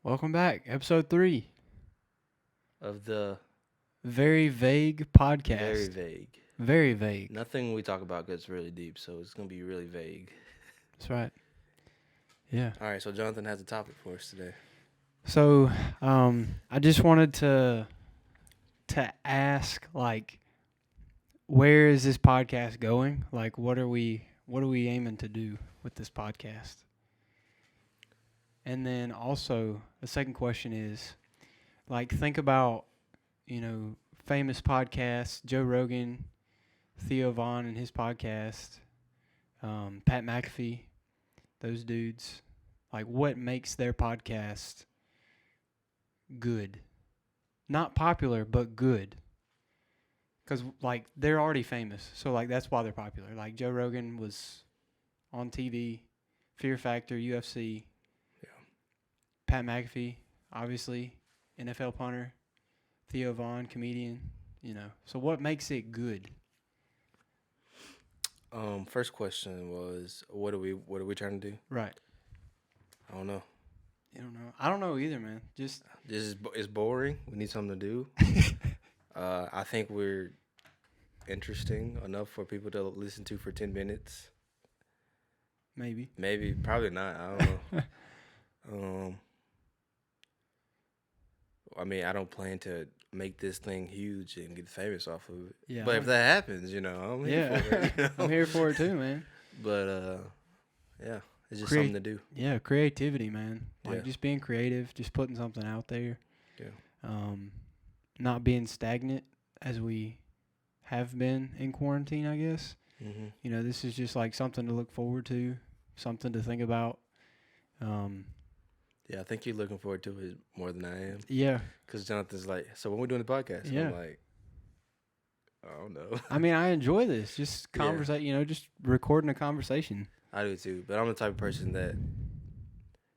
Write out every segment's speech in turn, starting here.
Welcome back, episode 3, of the very vague very podcast. vague. Very vague. Nothing we talk about gets really deep, so it's gonna be really vague. That's right. Yeah. All right, so Jonathan has a topic for us today. So, I just wanted to ask, like, where is this podcast going? Like, what are we aiming to do with this podcast? And then also, the second question is, like, think about, famous podcasts, Joe Rogan, Theo Vaughn and his podcast, Pat McAfee, those dudes. Like, what makes their podcast good? Not popular, but good. Because, like, they're already famous. So, like, that's why they're popular. Like, Joe Rogan was on TV, Fear Factor, UFC. Yeah. Pat McAfee, obviously, NFL punter. Theo Vaughn, comedian. So what makes it good? First question was, what are we trying to do? Right. I don't know. You don't know. I don't know either, man. Just It's boring. We need something to do. I think we're interesting enough for people to listen to for 10 minutes. maybe. Maybe, probably not. I don't know. I mean, I don't plan to make this thing huge and get famous off of it. Yeah. But if that happens, I'm here for it. I'm here for it too, man. But yeah, it's just something to do. Yeah, creativity, man. Like Yeah. just being creative, just putting something out there. Yeah. Not being stagnant as we have been in quarantine, I guess. Mm-hmm. This is just like something to look forward to, something to think about. Yeah, I think you're looking forward to it more than I am. Yeah. Because Jonathan's like, so when we're doing the podcast, Yeah. I'm like, I don't know. I mean, I enjoy this. Just Yeah. just recording a conversation. I do too. But I'm the type of person that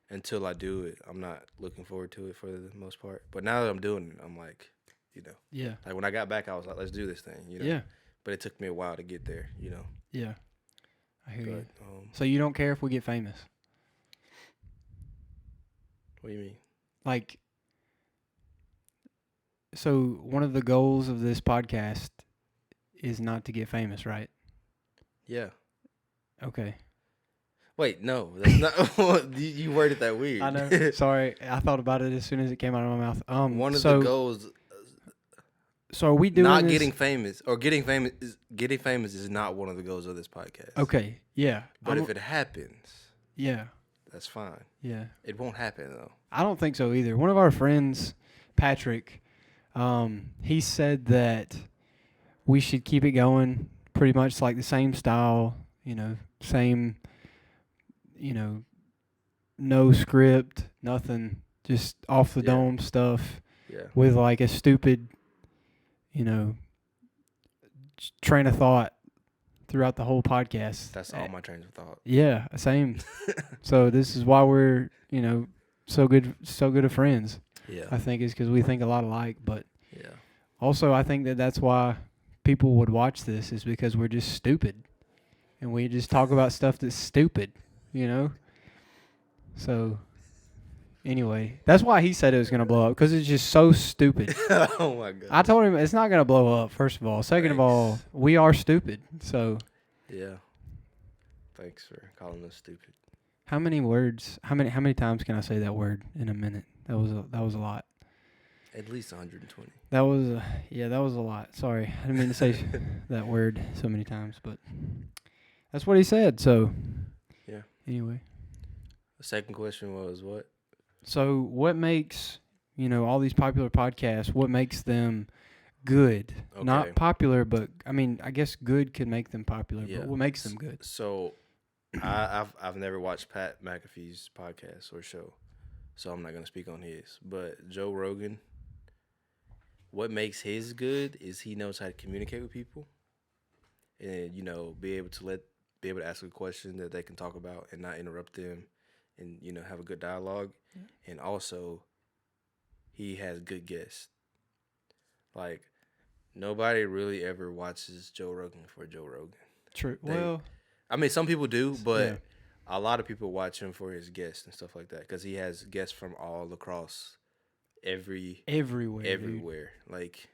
until I do it, I'm not looking forward to it for the most part. But now that I'm doing it, I'm like, Yeah. like when I got back, I was like, let's do this thing, Yeah. But it took me a while to get there, Yeah. I hear you. But, So you don't care if we get famous? what do you mean? Like, so one of the goals of this podcast is not to get famous, right? Yeah. Okay. Wait, no, that's not. You worded that weird. I know. Sorry, I thought about it as soon as it came out of my mouth. One of the goals. So are we doing not this? getting famous or getting famous is not one of the goals of this podcast. Okay. Yeah. But if it happens, yeah. that's fine. Yeah. It won't happen though. I don't think so either. One of our friends, Patrick, he said that we should keep it going pretty much like the same style, same, no script, nothing, just off the dome stuff Yeah. with like a stupid, train of thought throughout the whole podcast. That's all my trains of thought. Yeah, same. So this is why we're, so good of friends. Yeah. I think is because we think a lot alike, but Yeah. also I think that's why people would watch this is because we're just stupid, and we just talk about stuff that's stupid, So anyway, that's why he said it was gonna blow up because it's just so stupid. Oh my god. I told him it's not gonna blow up. First of all, second of all, we are stupid. So Yeah. Thanks for calling us stupid. how many words? How many times can I say that word in a minute? That was a lot. At least 120. That was a lot. Sorry, I didn't mean to say that word so many times, but that's what he said. So Yeah. anyway, The second question was what? so what makes all these popular podcasts? What makes them good? Okay. Not popular, but I mean, I guess good could make them popular. Yeah. But what makes them good? So, I've never watched Pat McAfee's podcast or show, so I'm not gonna speak on his. But Joe Rogan, what makes his good is he knows how to communicate with people, and be able to ask a question that they can talk about and not interrupt them, and have a good dialogue, and also he has good guests. Like nobody really ever watches Joe Rogan for Joe Rogan. True. They- Well, I mean, some people do, but a lot of people watch him for his guests and stuff like that because he has guests from all across Everywhere. Dude. everywhere. Like,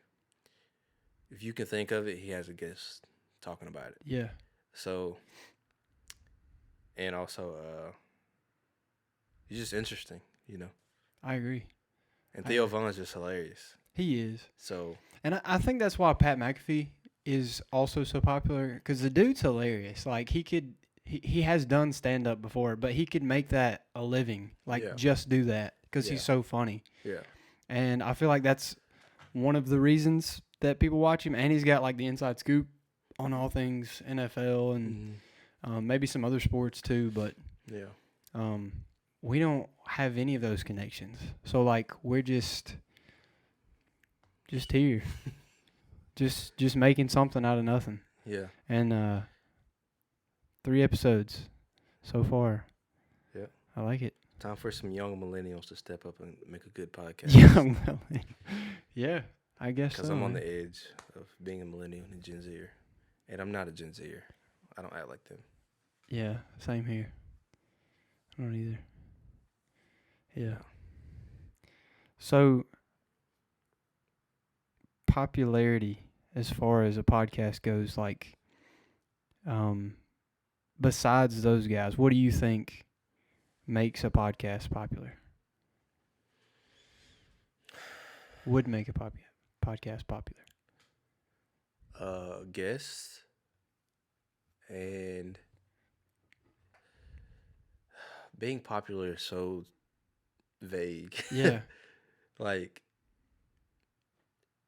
if you can think of it, he has a guest talking about it. Yeah. So, and also, he's just interesting, you know. I agree. And Theo Von's just hilarious. He is. So, And I think that's why Pat McAfee is also so popular, because the dude's hilarious. Like, he has done stand-up before, but he could make that a living. Like, Yeah. just do that, because Yeah. he's so funny. yeah. And I feel like that's one of the reasons that people watch him. And he's got, like, the inside scoop on all things NFL and maybe some other sports too. But Yeah. we don't have any of those connections. So, like, we're just here. just making something out of nothing. Yeah. And 3 episodes so far. Yeah. I like it. Time for some young millennials to step up and make a good podcast. Yeah, I guess so. Because I'm on the edge of being a millennial and a Gen Zer. And I'm not a Gen Zer. I don't act like them. Yeah, same here. I don't either. Yeah. So, popularity as far as a podcast goes, like, besides those guys, what do you think makes a podcast popular? Would make a podcast popular? Guests and being popular is so vague. Yeah. Like,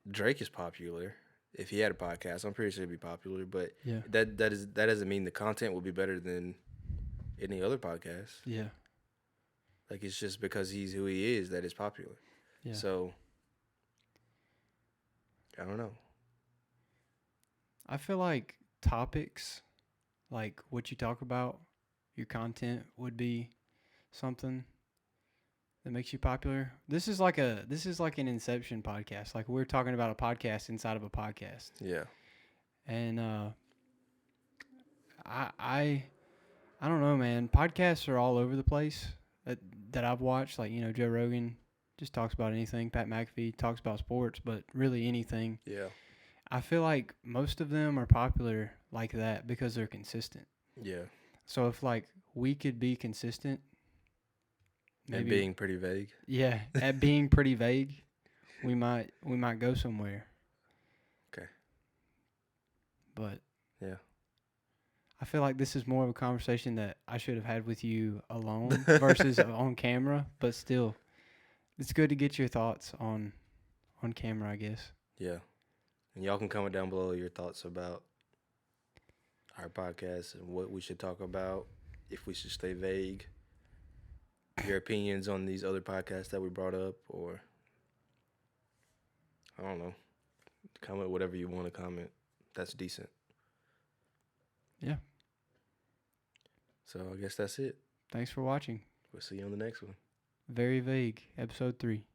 Drake is popular. If he had a podcast, I'm pretty sure he'd be popular. But Yeah. that doesn't mean the content will be better than any other podcast. Yeah. Like, it's just because he's who he is that is popular. Yeah. So, I don't know. I feel like topics, like what you talk about, your content would be something that makes you popular. This is like an Inception podcast. Like, we're talking about a podcast inside of a podcast. Yeah. And I don't know, man. Podcasts are all over the place that I've watched. Like, Joe Rogan just talks about anything. Pat McAfee talks about sports, but really anything. Yeah. I feel like most of them are popular like that because they're consistent. Yeah. So if, like, we could be consistent, And being pretty vague. Yeah, at being pretty vague, we might go somewhere. Okay. But yeah, I feel like this is more of a conversation that I should have had with you alone versus on camera. But still, it's good to get your thoughts on camera, I guess. Yeah. And y'all can comment down below your thoughts about our podcast and what we should talk about, if we should stay vague, your opinions on these other podcasts that we brought up, or I don't know. Comment whatever you want to comment. That's decent. Yeah. So I guess that's it. Thanks for watching. We'll see you on the next one. Very vague, episode 3.